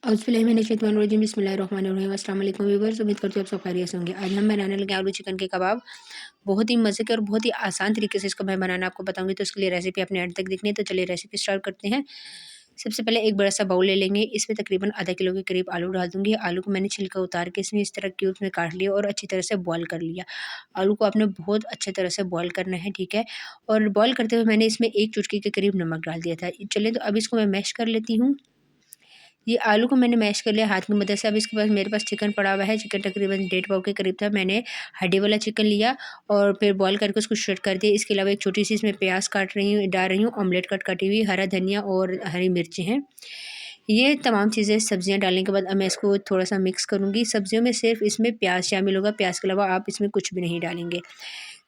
औज़ुबिल्लाहिमिनश्शैतानिर्रजीम बिस्मिल्लाहिर्रहमानिर्रहीम अस्सलाम वालेकुम व्यूअर्स, उम्मीद करती हूँ आप सब खैरियत से होंगे। आज हम बनाने लगे आलू चिकन के कबाब। बहुत ही मज़े के और बहुत ही आसान तरीके से इसको मैं बनाना आपको बताऊँगी, तो इसके लिए रेसिपी अपने एंड तक देखनी है। तो चलिए रेसिपी स्टार्ट करते हैं। सबसे पहले एक बड़ा सा बाउल ले लेंगे, इसमें तकरीबन आधा किलो के करीब आलू डाल दूँगी। आलू को मैंने छिलका उतार के इसमें इस तरह क्यूब्स में काट लिया और अच्छी तरह से बॉयल कर लिया। आलू को आपने बहुत अच्छी तरह से बॉयल करना है, ठीक है। और बॉयल करते हुए मैंने इसमें 1 चुटकी के करीब नमक डाल दिया था। चलिए तो अब इसको मैं मैश कर लेती हूँ। ये आलू को मैंने मैश कर लिया हाथ की मदद से। अब इसके पास मेरे पास चिकन पड़ा हुआ है। चिकन तकरीबन 1.5 पाव के करीब था। मैंने हड्डी वाला चिकन लिया और फिर बॉयल करके उसको श्रेड कर दिया। इसके अलावा एक छोटी सी इसमें प्याज डाल रही हूँ, ऑमलेट कट कटी हुई, हरा धनिया और हरी मिर्ची हैं। ये तमाम चीज़ें सब्जियां डालने के बाद अब मैं इसको थोड़ा-सा मिक्स करूँगी। सब्जियों में सिर्फ़ इसमें प्याज शामिल होगा, प्याज के अलावा आप इसमें कुछ भी नहीं डालेंगे।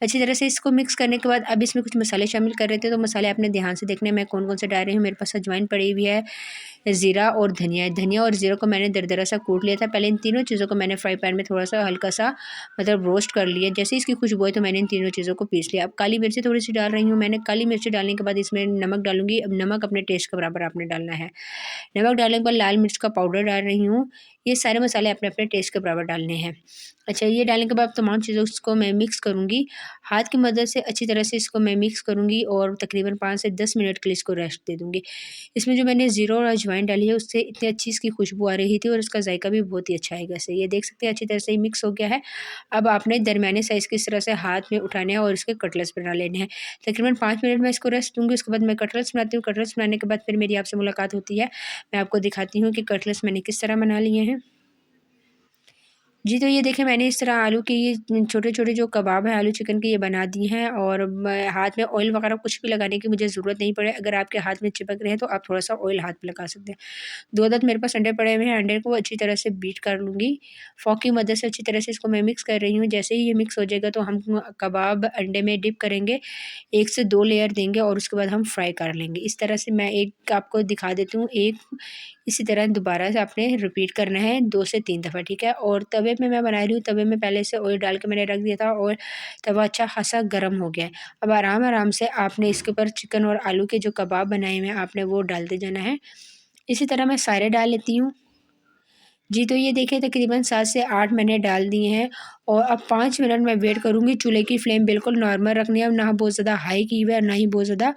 अच्छी तरह से इसको मिक्स करने के बाद अब इसमें कुछ मसाले शामिल कर रहे थे, तो मसाले आपने ध्यान से देखने हैं मैं कौन-कौन से डाल रही हूँ। मेरे पास अजवाइन पड़ी हुई है, ज़ीरा और धनिया। धनिया और ज़ीरा को मैंने दरदरा सा कूट लिया था। पहले इन तीनों चीज़ों को मैंने फ्राई पैन में थोड़ा-सा हल्का-सा मतलब रोस्ट कर लिया। जैसे ही इसकी खुशबू आई तो मैंने इन तीनों चीज़ों को पीस लिया। अब काली मिर्ची थोड़ी-सी डाल रही हूँ मैंने। काली मिर्ची डालने के बाद इसमें नमक डालूँगी। अब नमक अपने टेस्ट के बराबर आपने डालना है। नमक डालने के बाद लाल मिर्च का पाउडर डाल रही हूँ। ये सारे मसाले अपने-अपने टेस्ट के बराबर डालने हैं। अच्छा, ये डालने के बाद तमाम चीज़ों को मैं मिक्स करूँगी। हाथ की मदद से अच्छी तरह से इसको मैं मिक्स करूँगी और तकरीबन 5 से 10 मिनट के लिए इसको रेस्ट दे दूँगी। इसमें जो मैंने ज़ीरा और अजवाइन डाली है उससे इतनी अच्छी इसकी खुशबू आ रही थी और इसका जायका भी बहुत ही अच्छा आएगा इससे। ये देख सकते हैं अच्छी तरह से ये मिक्स हो गया है। अब आपने दरमियाने साइज़ की इस तरह से हाथ में उठाने हैं और इसके कटलेट्स बना लेने हैं। तकरीबन 5 मिनट मैं इसको रेस्ट दूँगी, उसके बाद मैं कटलेट्स बनाती हूँ। कटलेट्स बनाने के बाद फिर मेरी आपसे मुलाकात होती है। मैं आपको दिखाती हूँ कि कटलेट्स मैंने किस तरह बना लिए हैं। जी, तो ये देखिए मैंने इस तरह आलू के ये छोटे-छोटे जो कबाब हैं आलू चिकन के ये बना दिए हैं और मैं हाथ में ऑयल वगैरह कुछ भी लगाने की मुझे ज़रूरत नहीं पड़े। अगर आपके हाथ में चिपक रहे हैं तो आप थोड़ा-सा ऑयल हाथ पे लगा सकते हैं। 2 अदद मेरे पास अंडे पड़े हुए हैं, अंडे को अच्छी तरह से बीट कर लूँगी। फ़ोर्क की मदद से अच्छी तरह से इसको मैं मिक्स कर रही हूँ। जैसे ही ये मिक्स हो जाएगा तो हम कबाब अंडे में डिप करेंगे, 1 से 2 लेयर देंगे और उसके बाद हम फ्राई कर लेंगे। इस तरह से मैं एक आपको दिखा देती हूँ, एक इसी तरह दोबारा से आपने रिपीट करना है 2 से 3 दफ़ा, ठीक है। और तवे पे मैं बना रही हूँ, तवे में पहले से ऑयल डाल के मैंने रख दिया था और तवा अच्छा ख़ासा गर्म हो गया है। अब आराम-आराम से आपने इसके ऊपर चिकन और आलू के जो कबाब बनाए हुए हैं आपने वो डालते जाना है। इसी तरह मैं सारे डाल लेती हूँ। जी, तो ये देखिए तकरीबन 7 से 8 मैंने डाल दिए हैं और अब 5 मिनट मैं वेट करूँगी। चूल्हे की फ्लेम बिल्कुल नॉर्मल रखनी है, अब ना बहुत ज़्यादा हाई की हुई है और ना ही बहुत ज़्यादा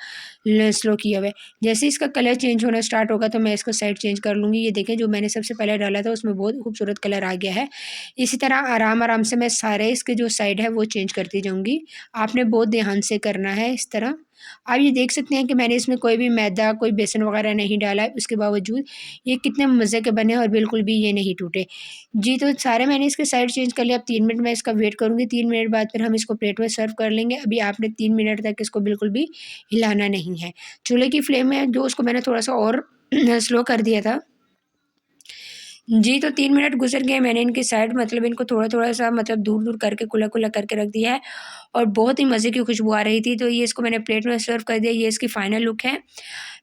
ल स्लो किया हुआ है। जैसे इसका कलर चेंज होना स्टार्ट होगा तो मैं इसको साइड चेंज कर लूँगी। ये देखें जो मैंने सबसे पहले डाला था उसमें बहुत खूबसूरत कलर आ गया है। इसी तरह आराम-आराम से मैं सारे इसके जो साइड है वो चेंज करती जाऊँगी। आपने बहुत ध्यान से करना है इस तरह। आप ये देख सकते हैं कि मैंने इसमें कोई भी मैदा, कोई बेसन वग़ैरह नहीं डाला है, उसके बावजूद ये कितने मज़े के बने और बिल्कुल भी ये नहीं टूटे। जी, तो सारे मैंने इसके साइड चेंज कर लिया। अब 3 मिनट मैं इसका वेट करूँगी, 3 मिनट बाद फिर हम इसको प्लेट में सर्व कर लेंगे। अभी आपने 3 मिनट तक इसको बिल्कुल भी हिलाना नहीं है। चूल्हे की फ्लेम में जो उसको मैंने थोड़ा-सा और स्लो कर दिया था। जी, तो 3 मिनट गुज़र गए, मैंने इनकी साइड मतलब इनको थोड़ा-थोड़ा सा मतलब दूर-दूर करके कुल्ला-कुल्ला करके रख दिया है और बहुत ही मज़े की खुशबू आ रही थी, तो ये इसको मैंने प्लेट में सर्व कर दिया। ये इसकी फाइनल लुक है।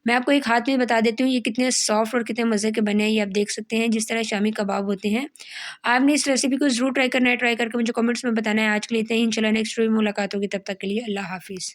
मैं आपको एक हाथ में बता देती हूँ ये कितने सॉफ्ट और कितने मज़े के बने हैं, ये आप देख सकते हैं जिस तरह शामी कबाब होते हैं। आपने इस रेसिपी को ज़रूर ट्राई करना है, ट्राई करके मुझे कमेंट्स में बताना है। आज के लिए इतना ही, इंशाल्लाह नेक्स्ट वीडियो में मुलाकात होगी, तब तक के लिए अल्लाह हाफ़िज़।